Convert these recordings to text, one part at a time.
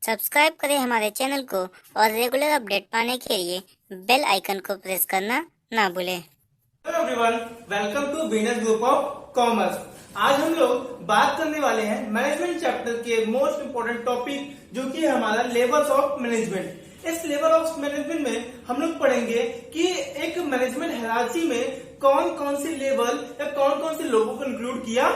Subscribe करें हमारे channel को और रेगुलर अपडेट पाने के लिए बेल आइकन को प्रेस करना ना भूलें। Hello everyone, welcome to business group of commerce. आज हम लोग बात करने वाले हैं मैनेजमेंट चैप्टर के मोस्ट इंपोर्टेंट टॉपिक जो कि है हमारा लेवल्स ऑफ मैनेजमेंट। इस लेवल ऑफ मैनेजमेंट में हम लोग पढ़ेंगे कि एक मैनेजमेंट हायरार्की में कौन कौन सी लेवल या कौन कौन से लोगों को इंक्लूड किया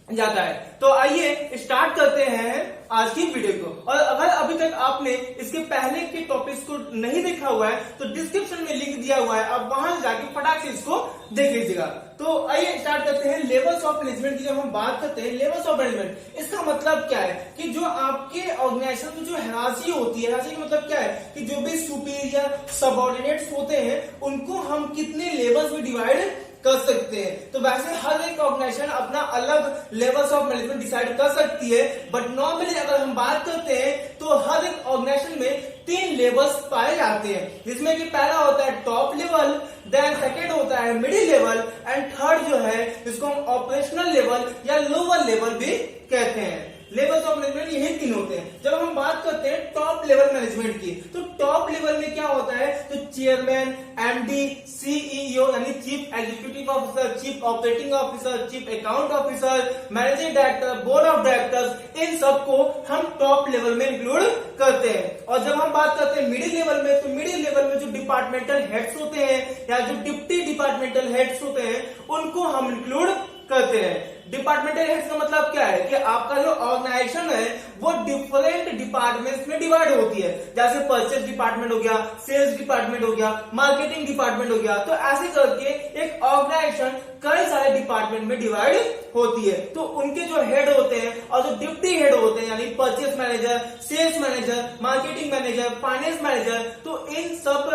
जाता है। तो आइए स्टार्ट करते हैं आज की वीडियो को। और अगर अभी तक आपने इसके पहले के टॉपिक्स को नहीं देखा हुआ है तो डिस्क्रिप्शन में लिंक दिया हुआ है, आप वहां जाके फटाक से इसको देख लीजिएगा। तो आइए स्टार्ट करते हैं लेवल्स ऑफ मैनेजमेंट की। जब हम बात करते हैं लेवल्स ऑफ मैनेजमेंट, इसका मतलब क्या है कि जो आपके ऑर्गेनाइजेशन में जो हायरार्की होती है, हायरार्की का मतलब क्या है कि जो भी सुपीरियर सबऑर्डिनेट्स होते हैं उनको हम कितने लेवल्स में डिवाइड कर सकते हैं। तो वैसे हर एक ऑर्गेनाइजेशन अपना अलग लेवल्स ऑफ मैनेजमेंट डिसाइड कर सकती है, बट नॉर्मली अगर हम बात करते हैं तो हर एक ऑर्गेनाइजेशन में 3 लेवल्स पाए जाते हैं, जिसमें कि पहला होता है टॉप लेवल, देन सेकेंड होता है मिडिल लेवल एंड थर्ड जो है जिसको हम ऑपरेशनल लेवल या लोअर लेवल भी कहते हैं। लेवल्स ऑफ मैनेजमेंट यही 3 होते हैं। जब हम बात करते हैं टॉप लेवल मैनेजमेंट की, तो टॉप लेवल में क्या होता है, तो चेयरमैन, एमडी, सीईओ यानी chief executive officer, chief operating officer, chief account officer, managing director, board of directors, इन सबको हम टॉप लेवल में इंक्लूड करते हैं। और जब हम बात करते हैं मिडिल लेवल में, तो मिडिल लेवल में जो डिपार्टमेंटल हेड्स होते हैं या जो डिप्टी डिपार्टमेंटल हेड्स होते हैं उनको हम इंक्लूड करते हैं। डिपार्टमेंटल हेड्स का मतलब क्या है कि आपका जो ऑर्गेनाइजेशन है वो डिफरेंट डिपार्टमेंट्स में डिवाइड होती है, जैसे परचेज डिपार्टमेंट हो गया, सेल्स डिपार्टमेंट हो गया, मार्केटिंग डिपार्टमेंट हो गया। तो ऐसे करके एक ऑर्गेनाइजेशन कई सारे डिपार्टमेंट में डिवाइड होती है। तो उनके जो हेड होते हैं और जो डिप्टी हेड होते हैं यानी purchase manager, sales manager, marketing manager, finance manager, तो इन सब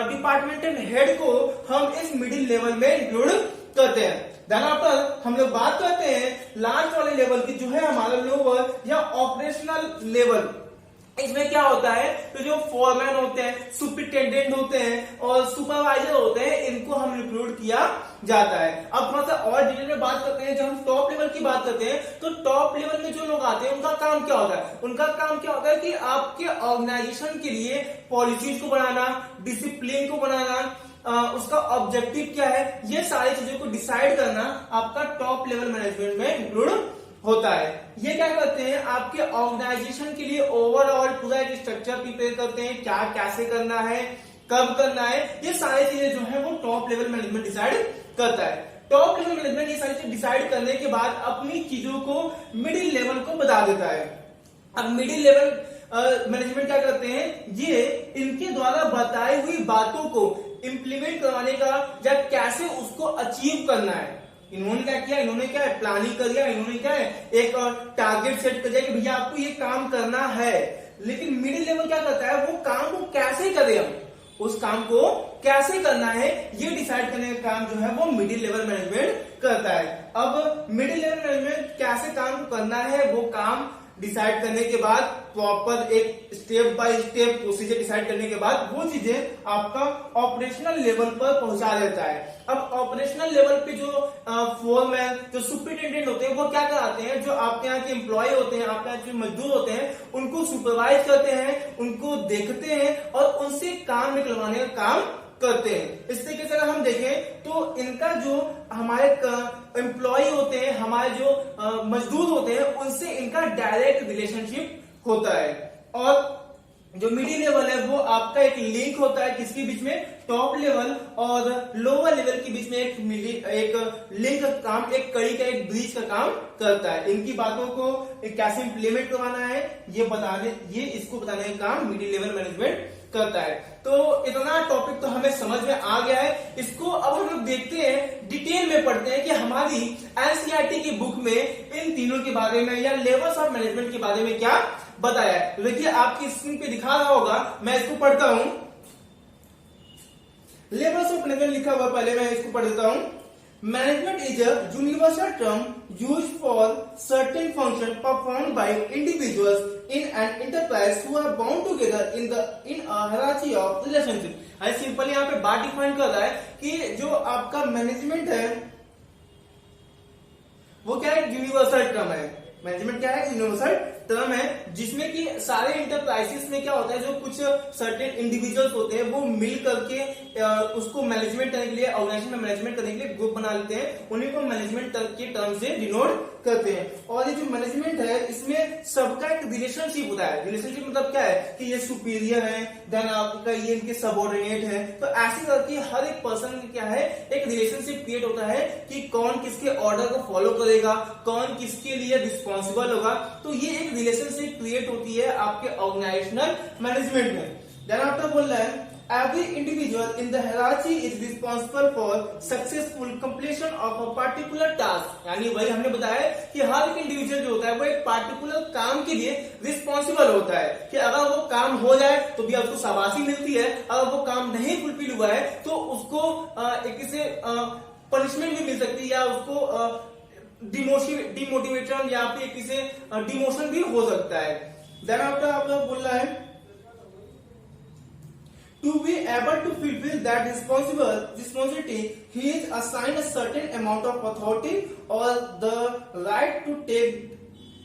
डिपार्टमेंटल हेड को हम इस मिडिल लेवल में इंक्लूड करते हैं। देन आफ्टर हम लोग बात करते हैं लास्ट वाले लेवल की, जो है हमारा लोअर या ऑपरेशनल लेवल। इसमें क्या होता है, तो जो फोरमैन होते हैं, सुपरिटेंडेंट होते हैं और सुपरवाइजर होते हैं, इनको हम इंक्लूड किया जाता है। अब थोड़ा सा और डिटेल में बात करते हैं। जब हम टॉप लेवल की बात करते हैं तो टॉप लेवल में जो लोग आते हैं उनका काम क्या होता है, उनका काम क्या होता है कि आपके ऑर्गेनाइजेशन के लिए पॉलिसीज को बनाना, डिसिप्लिन को बनाना, उसका ऑब्जेक्टिव क्या है, ये सारी चीजों को डिसाइड करना आपका टॉप लेवल मैनेजमेंट में इंक्लूड होता है। ये क्या करते हैं, आपके ऑर्गेनाइजेशन के लिए ओवरऑल पूरा एक स्ट्रक्चर प्रिपेयर करते हैं, क्या कैसे करना है, कब करना है, ये सारी चीजें जो है वो टॉप लेवल मैनेजमेंट डिसाइड करता है। टॉप लेवल मैनेजमेंट ये सारी चीजें डिसाइड करने के बाद अपनी चीजों को मिडिल लेवल को बता देता है। अब मिडिल लेवल मैनेजमेंट क्या करते हैं, ये इनके द्वारा बताई हुई बातों को इंप्लीमेंट करवाने का या कैसे उसको अचीव करना है। इन्होंने क्या किया, इन्होंने क्या है प्लानिंग कर दिया, इन्होंने क्या है एक टारगेट सेट कर दिया कि भैया आपको ये काम करना है। लेकिन मिडिल लेवल क्या करता है, वो काम को कैसे करें, हम उस काम को कैसे करना है ये डिसाइड करने का काम जो है वो मिडिल लेवल मैनेजमेंट करता है। अब मिडिल लेवल मैनेजमेंट कैसे काम करना है वो काम डिसाइड करने के बाद प्रॉपर एक step by step procedure decide करने के बाद वो चीजें आपका ऑपरेशनल लेवल पर पहुंचा देता है। अब ऑपरेशनल लेवल पे जो फोरमैन, जो सुपरिटेंडेंट होते हैं वो क्या कराते हैं, जो आपके यहाँ के एम्प्लॉय होते हैं, आपके यहाँ जो मजदूर होते हैं उनको सुपरवाइज करते हैं, उनको देखते हैं और उनसे काम निकलवाने का काम करते हैं। इस तरीके से अगर हम देखें तो इनका जो हमारे एम्प्लॉय होते हैं, हमारे जो मजदूर होते हैं, उनसे इनका डायरेक्ट रिलेशनशिप होता है। और जो मिडिल लेवल है वो आपका एक लिंक होता है किसके बीच में, टॉप लेवल और लोअर लेवल के बीच में एक लिंक का काम, एक कड़ी का, एक ब्रिज का काम करता है। इनकी बातों को कैसे इंप्लीमेंट करवाना है ये इसको बताने का काम मिडिल लेवल मैनेजमेंट करता है। तो इतना टॉपिक तो हमें समझ में आ गया है। इसको अब हम लोग देखते हैं, डिटेल में पढ़ते हैं कि हमारी एनसीईआरटी की बुक में इन तीनों के बारे में या लेवल्स ऑफ मैनेजमेंट के बारे में क्या बताया है। तो देखिए आपकी स्क्रीन पे दिखा रहा होगा, मैं इसको पढ़ता हूं। लेवल्स ऑफ मैनेजमेंट लिखा हुआ, पहले मैं इसको पढ़ देता हूं। Management is a universal term used for certain functions performed by individuals in an enterprise who are bound together in a hierarchy of relationship. I simple यहाँ पे बात डिफाइन कर रहा है कि जो आपका मैनेजमेंट है वो क्या है, यूनिवर्सल टर्म है। मैनेजमेंट क्या है, यूनिवर्सल टर्म है जिसमें कि सारे इंटरप्राइजेस में क्या होता है, जो कुछ सर्टेन इंडिविजुअल्स होते हैं वो मिल करके उसको मैनेजमेंट करने के लिए, ऑर्गेनाइजेशन में मैनेजमेंट करने के लिए ग्रुप बना लेते हैं, उन्हीं को मैनेजमेंट के टर्म से डिनोट करते हैं। और ये जो मैनेजमेंट है इसमें सबका एक रिलेशनशिप होता है। रिलेशनशिप मतलब क्या है कि ये सुपीरियर है, देन आपका ये इनके सबऑर्डिनेट है, तो ऐसे करके हर एक पर्सन में क्या है एक रिलेशनशिप क्रिएट होता है कि कौन किसके ऑर्डर को फॉलो करेगा, कौन किसके लिए रिस्पॉन्सिबल होगा। तो ये एक रिलेशनशिप क्रिएट होती है आपके ऑर्गेनाइजेशनल मैनेजमेंट में। देन आफ्टर बोल रहा है every individual in the hierarchy is responsible for successful completion of a particular task। यानी वही हमने बताया कि हर एक इंडिविजुअल जो होता है वो एक पार्टिकुलर काम के लिए रिस्पॉन्सिबल होता है कि अगर वो काम हो जाए तो भी उसको शाबाशी मिलती है, अगर वो काम नहीं फुलफिल हुआ है तो उसको एक से पनिशमेंट भी मिल सकती है, या उसको डिमोटिवेशन या फिर किसी डिमोशन भी हो सकता है। देन आफ्टर आप लोग बोल रहा है to be able to fulfill that responsibility, he is assigned a certain amount of authority or the right to take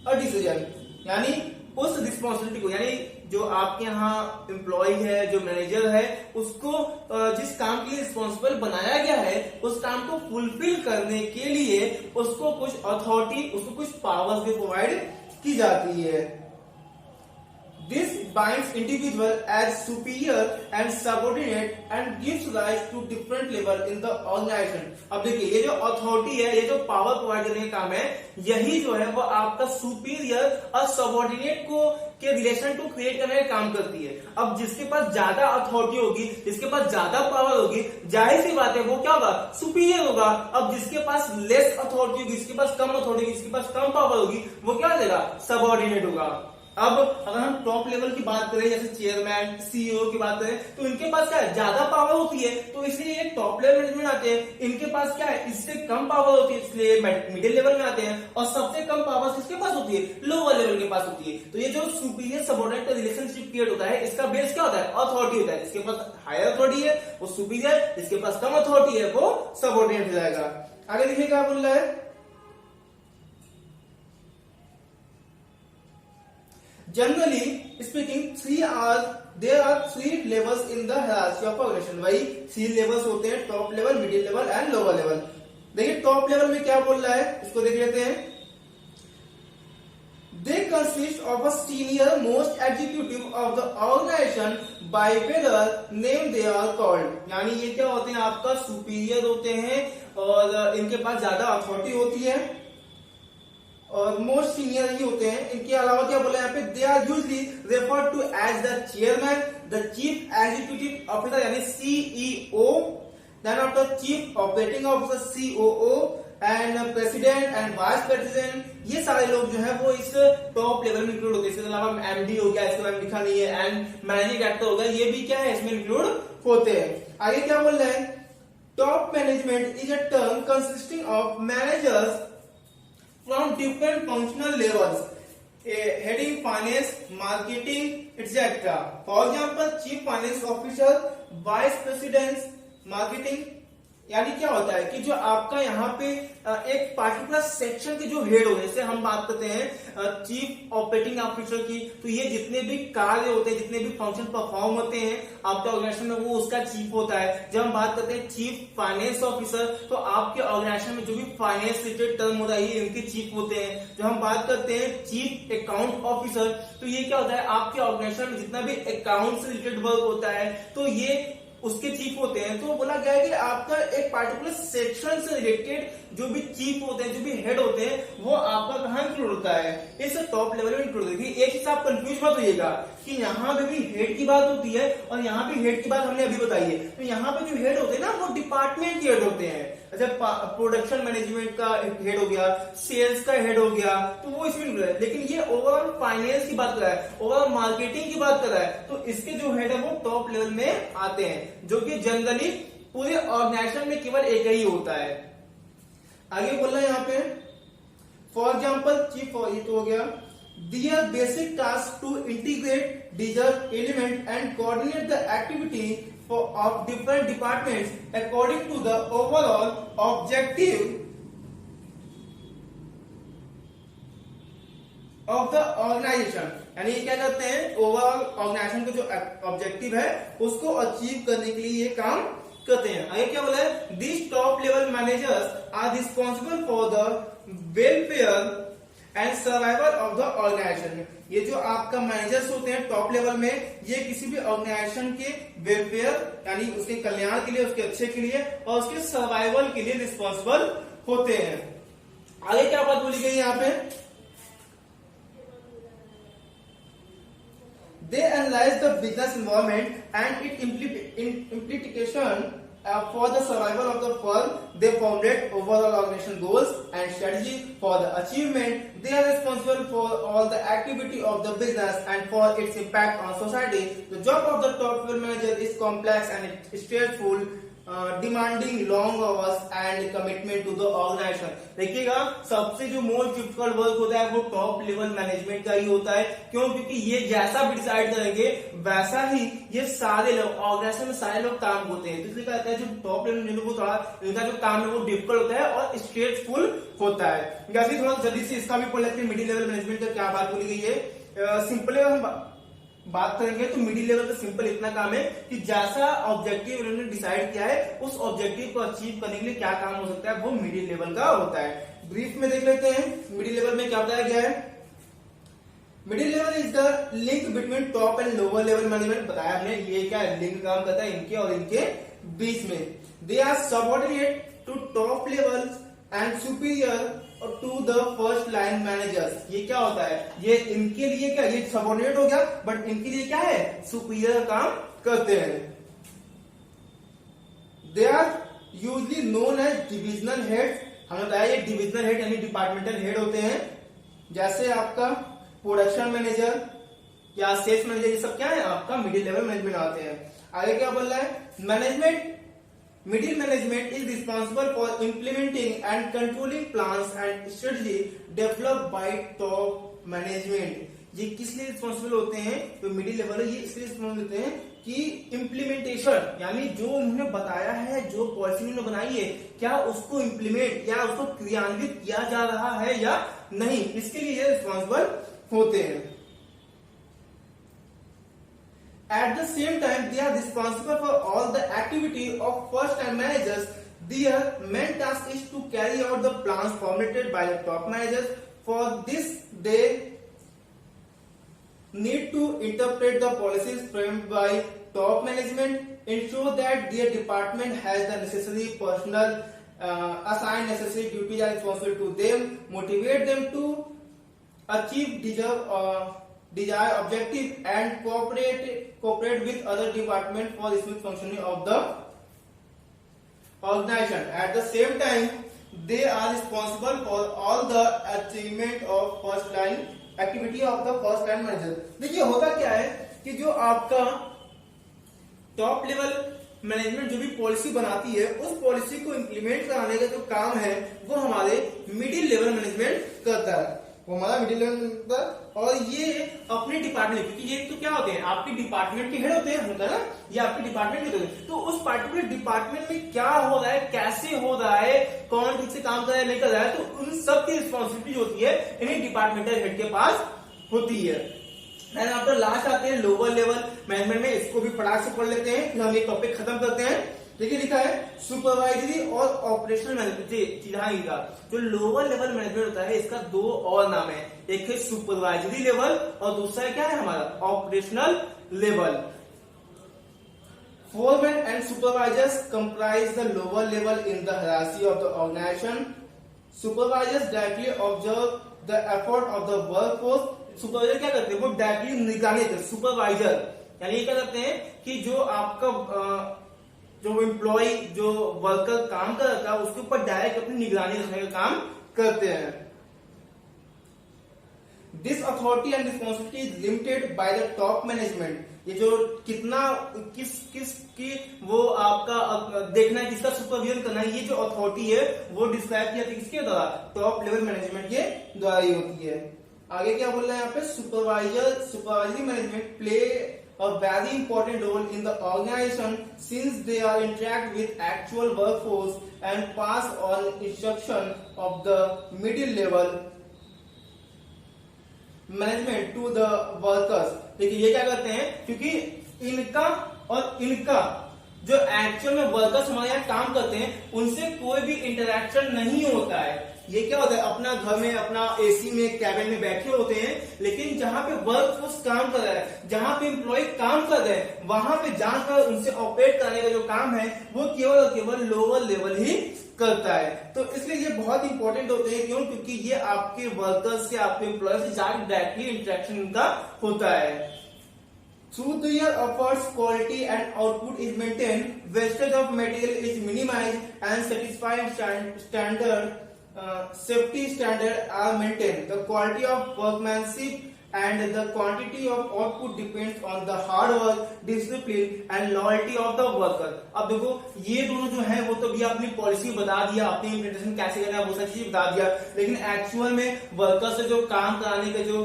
a decision। यानी उस रिस्पॉन्सिबिलिटी को, यानी जो आपके यहाँ एम्प्लॉय है, जो मैनेजर है, उसको जिस काम के लिए रिस्पॉन्सिबल बनाया गया है उस काम को फुलफिल करने के लिए उसको कुछ अथॉरिटी, उसको कुछ पावर्स भी प्रोवाइड की जाती है। This binds individual as superior and subordinate and gives rise to different level in the organization। अब देखिए ये जो अथॉरिटी है, ये जो पावर प्रोवाइड करने का काम है, यही जो है वो आपका सुपीरियर और सबऑर्डिनेट को के रिलेशन को क्रिएट करने का काम करती है। अब जिसके पास ज्यादा अथॉरिटी होगी, जिसके पास ज्यादा पावर होगी, जाहिर सी बात है वो क्या होगा, सुपीरियर होगा। अब जिसके पास लेस अथॉरिटी होगी, जिसके पास कम अथॉरिटी होगी, जिसके पास कम पावर होगी, वो क्या हो जाएगा, सबऑर्डिनेट होगा। अब अगर हम टॉप लेवल की बात करें, जैसे चेयरमैन, सीईओ की बात करें, तो इनके पास क्या है, ज्यादा पावर होती है, तो इसलिए ये टॉप लेवल मैनेजमेंट आते हैं। इनके पास क्या है, इससे कम पावर होती है, इसलिए मिडिल लेवल में आते हैं। और सबसे कम पावर किसके पास होती है, लोअर लेवल के पास होती है। तो ये जो सुपीरियर सबऑर्डिनेट का रिलेशनशिप क्रिएट होता है, इसका बेस क्या होता है, अथॉरिटी होता है। जिसके पास हायर अथॉरिटी है वो सुपीरियर, जिसके पास कम अथॉरिटी है वो सबऑर्डिनेट हो जाएगा। आगे देखिए क्या बोल रहा है, Generally speaking, there are three levels in the hierarchy of organization। वही 3 levels होते हैं, top level, middle level and lower level. देखिए टॉप लेवल में क्या बोल रहा है, इसको देख लेते हैं। They consist of a senior most executive of the organization by whether name they are called। यानी ये क्या होते हैं, आपका सुपीरियर होते हैं और इनके पास ज्यादा अथॉरिटी होती है और मोस्ट सीनियर ही होते हैं। इनके अलावा क्या बोला यहाँ पे, they are usually referred to as the chairman, the chief executive officer यानी CEO, then after chief operating officer COO and president and vice president. ये सारे लोग जो है वो इस टॉप लेवल में इंक्लूड होते हैं। इसके अलावा एमडी हो गया, इसके बारे में लिखा नहीं है, एंड मैनेजिंग डायरेक्टर हो गया, ये भी क्या है इसमें इंक्लूड होते हैं। आगे क्या बोल रहे हैं, top management is a term consisting of managers from different functional levels, heading finance, marketing, etc. For example, chief finance officer, vice president, marketing। यानी क्या होता है कि जो आपका यहाँ पे एक पार्टिकुलर सेक्शन के जो हेड होते हैं, जैसे हम बात करते हैं चीफ ऑपरेटिंग ऑफिसर की, तो ये जितने भी कार्य होते हैं, जितने भी फंक्शन परफॉर्म होते हैं आपके ऑर्गेनाइजेशन में, वो उसका चीफ होता है। जब हम बात करते हैं चीफ फाइनेंस ऑफिसर, तो आपके ऑर्गेनाइजेशन में जो भी फाइनेंस रिलेटेड टर्म होता है ये इनके चीफ होते हैं। जब हम बात करते हैं चीफ अकाउंट ऑफिसर, तो ये क्या होता है, आपके ऑर्गेनाइजेशन में जितना भी अकाउंट से रिलेटेड वर्क होता है तो ये उसके चीफ होते हैं। तो बोला गया है कि आपका एक पार्टिकुलर सेक्शन से रिलेटेड जो भी चीफ होते हैं, जो भी हेड होते हैं, वो आपका कहाँ इंक्लूड होता है, इस टॉप लेवल में इंक्लूड होती है। एक चीज आप कंफ्यूज मत होइएगा कि यहाँ पे भी हेड की बात होती है और यहाँ पे हेड की बात हमने अभी बताई है। तो यहाँ पे जो हेड होते हैं ना वो डिपार्टमेंट के हेड होते हैं। अच्छा, प्रोडक्शन मैनेजमेंट का हेड हो गया, सेल्स का हेड हो गया, तो वो इसमें इंक्लूड है। लेकिन ये ओवरऑल फाइनेंस की बात कर रहा है, ओवरऑल मार्केटिंग की बात कर रहा है, तो इसके जो हेड है वो टॉप लेवल में आते हैं, जो कि जनरली पूरे ऑर्गेनाइजेशन में केवल एक ही होता है। आगे बोल रहा है यहाँ पे, फॉर एग्जाम्पल चीफ, ये तो हो गया। Their basic task to integrate, discern, element and coordinate the activity of different departments according to the overall objective of the organisation, यानी ये क्या करते हैं, ओवरऑल ऑर्गेनाइजेशन का जो ऑब्जेक्टिव है उसको अचीव करने के लिए ये काम करते हैं। आगे क्या बोला है, this top level managers are responsible for the welfare and survival of the organisation. ये जो आपका मैनेजर्स होते हैं टॉप लेवल में, ये किसी भी ऑर्गेनाइजेशन के वेलफेयर यानी उसके कल्याण के लिए, उसके अच्छे के लिए और उसके सर्वाइवल के लिए रिस्पॉन्सिबल होते हैं। आगे क्या बात बोली गई यहाँ पे, they analyze the business environment and its implication for the survival of the firm. They formulate overall organization goals and strategy for the achievement. They are responsible for all the activity of the business and for its impact on society. The job of the top level manager is complex and stressful, demanding long hours and commitment to the organisation. देखिएगा सबसे जो most difficult work होता है वो top level management का ही होता है। क्यों? क्योंकि ये जैसा भी डिसाइड करेंगे वैसा ही ये सारे लोग ऑर्गेनाइजेशन में सारे लोग काम होते हैं। तो इसलिए कहते हैं जो टॉप लेवल मैनेजमेंट को थोड़ा इनका जो काम है वो डिफिकल्ट होता है और स्ट्रेसफुल होता है। वैसे थोड़ा जल्दी से इसका भी पढ़ लेते हैं, मिडिल लेवल मैनेजमेंट का क्या बात बोली गई है। सिंपली हम बात करेंगे तो मिडिल लेवल का सिंपल इतना काम है कि जैसा ऑब्जेक्टिव उन्होंने डिसाइड किया है उस ऑब्जेक्टिव को अचीव करने के लिए क्या काम हो सकता है वो मिडिल लेवल का होता है। ब्रीफ में देख लेते हैं मिडिल लेवल में क्या बताया गया है। Middle level is the link between top and lower level management. बताया हमने ये क्या लिंक काम करता है इनके और इनके बीच में। They are subordinate to top level and superior to the first line managers. ये क्या होता है, ये इनके लिए क्या, ये सबऑर्डिनेट हो गया बट इनके लिए क्या है, सुपीरियर काम करते हैं। They are usually known as divisional head. हमें बताया ये डिविजनल हेड यानी डिपार्टमेंटल हेड होते हैं। जैसे आपका प्रोडक्शन मैनेजर या सेल्स मैनेजर, ये सब क्या है आपका मिडिल लेवल मैनेजमेंट आते हैं। आगे क्या बोल रहा है, management Middle management is responsible for implementing and controlling plans and strategy developed by top management। ये किस लिए रिस्पॉन्सिबल होते हैं, तो मिडिल लेवल ये इसलिए रिस्पॉन्सिबल होते हैं कि इम्प्लीमेंटेशन यानी जो उन्होंने बताया है, जो पॉलिसी उन्होंने बनाई है, क्या उसको इम्प्लीमेंट या उसको क्रियान्वित किया जा रहा है या नहीं, इसके लिए ये रिस्पॉन्सिबल होते हैं। At the same time, they are responsible for all the activity of first-time managers. Their main task is to carry out the plans formulated by the top managers. For this, they need to interpret the policies framed by top management, ensure that their department has the necessary personnel, assign necessary duties and responsibility to them, motivate them to achieve desired objective and cooperate with other departments for the smooth functioning of the organization. At the same time, they are responsible for all the achievement of first line activity of the first line manager। देखिए होता क्या है कि जो आपका top level management जो भी policy बनाती है उस पॉलिसी को इंप्लीमेंट कराने का जो काम है वो हमारे मिडिल लेवल मैनेजमेंट करता है, वो हमारा मिडिल लेवल। और ये अपने डिपार्टमेंट, क्योंकि ये तो क्या होते हैं आपके डिपार्टमेंट के हेड होते हैं, होता है ना, ये आपके डिपार्टमेंट के होते हैं। तो उस पर्टिकुलर डिपार्टमेंट में क्या हो रहा है, कैसे हो रहा है, कौन ठीक से काम कर रहा है नहीं कर रहा है, तो उन सब की रिस्पॉन्सिबिलिटी होती है इन्हीं डिपार्टमेंटल हेड के पास होती है। एंड आफ्टर लास्ट आते हैं लोअर लेवल मैनेजमेंट में, इसको भी फटाक से पढ़ लेते हैं फिर हम ये टॉपिक खत्म करते हैं। देखिए लिखा है सुपरवाइजरी और ऑपरेशनल मैनेजमेंट। जो लोअर लेवल मैनेजमेंट होता है इसका दो और नाम है, एक है सुपरवाइजरी लेवल और दूसरा क्या है हमारा operational level. Foremen and supervisors comprise the lower level in the hierarchy of the organization. Supervisors directly observe the effort of the workforce. Supervisor क्या करते हैं, वो डायरेक्टली निगरानी देते हैं। सुपरवाइजर यानी क्या करते हैं कि जो आपका जो एम्प्लॉय जो वर्कर काम कर रहा है उसके ऊपर डायरेक्ट अपनी निगरानी रखने का काम करते हैं। This authority and responsibility is limited by the top management. ये जो कितना किस की वो आपका देखना है, किसका सुपरविजन करना है, ये जो अथॉरिटी है वो डिस्क्राइब किया किसके द्वारा, टॉप लेवल मैनेजमेंट के द्वारा ही होती है। आगे क्या बोल रहे हैं यहाँ पे, supervisory management play a very important role in the organization since they are interact with actual workforce and pass on instruction of the middle level management to the workers. देखिए ये क्या करते हैं, क्योंकि इनका और इनका जो एक्चुअल में वर्कर्स हमारे यहाँ काम करते हैं उनसे कोई भी इंटरेक्शन नहीं होता है। ये क्या होता है, अपना घर में अपना एसी में कैबिन में बैठे होते हैं, लेकिन जहां पे वर्क फोर्स काम कर रहा है, जहां पे एम्प्लॉय काम कर रहे हैं, वहां पे जाकर उनसे ऑपरेट करने का जो काम है वो केवल और केवल लोअर लेवल ही करता है। तो इसलिए ये बहुत इंपॉर्टेंट होते हैं। क्यों? क्योंकि ये आपके वर्कर्स से, आपके एम्प्लॉय से डायरेक्टली इंटरेक्शन इनका होता है। Through their efforts, quality and output is maintained, wastage of material is minimized, and satisfied safety standard are maintained. The quality of workmanship and the quantity of output depends on the hard work, discipline and loyalty of the worker. अब देखो ये दोनों जो है वो तो भी आपने पॉलिसी बता दिया, आपने इम्प्लीमेंटेशन कैसे करना है वो सारी चीजें बता दिया, लेकिन एक्चुअल में वर्कर से जो काम कराने का जो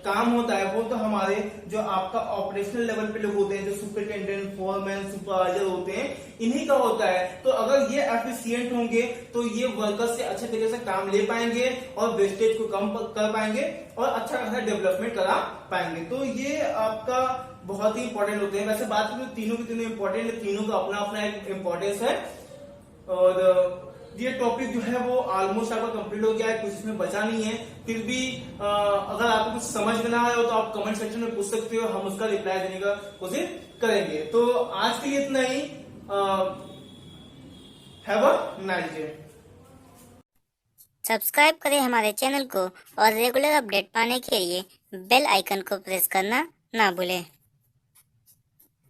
काम होता है वो तो हमारे जो आपका ऑपरेशनल लेवल पे लोग होते हैं, जो सुपरिटेंडेंट, फोरमैन, सुपरवाइजर होते हैं, इन्हीं का होता है। तो अगर ये एफिशिएंट होंगे तो ये वर्कर्स से अच्छे तरीके से काम ले पाएंगे और वेस्टेज को कम कर पाएंगे और अच्छा खासा डेवलपमेंट करा पाएंगे। तो ये आपका बहुत ही इंपॉर्टेंट होते हैं। वैसे बात करें तीनों की तीनों इंपॉर्टेंट है, तीनों का अपना अपना एक इम्पोर्टेंस है। और ये टॉपिक जो है वो ऑलमोस्ट आपका कंप्लीट हो गया है, कुछ इसमें बचा नहीं है। फिर भी अगर आपको कुछ समझ में ना आया हो तो आप कमेंट सेक्शन में पूछ सकते हो, हम उसका रिप्लाई देने का कोशिश करेंगे। तो आज के लिए इतना ही। Have a nice day. Subscribe करें हमारे चैनल को और रेगुलर अपडेट पाने के लिए बेल आइकन को प्रेस करना ना भूलें।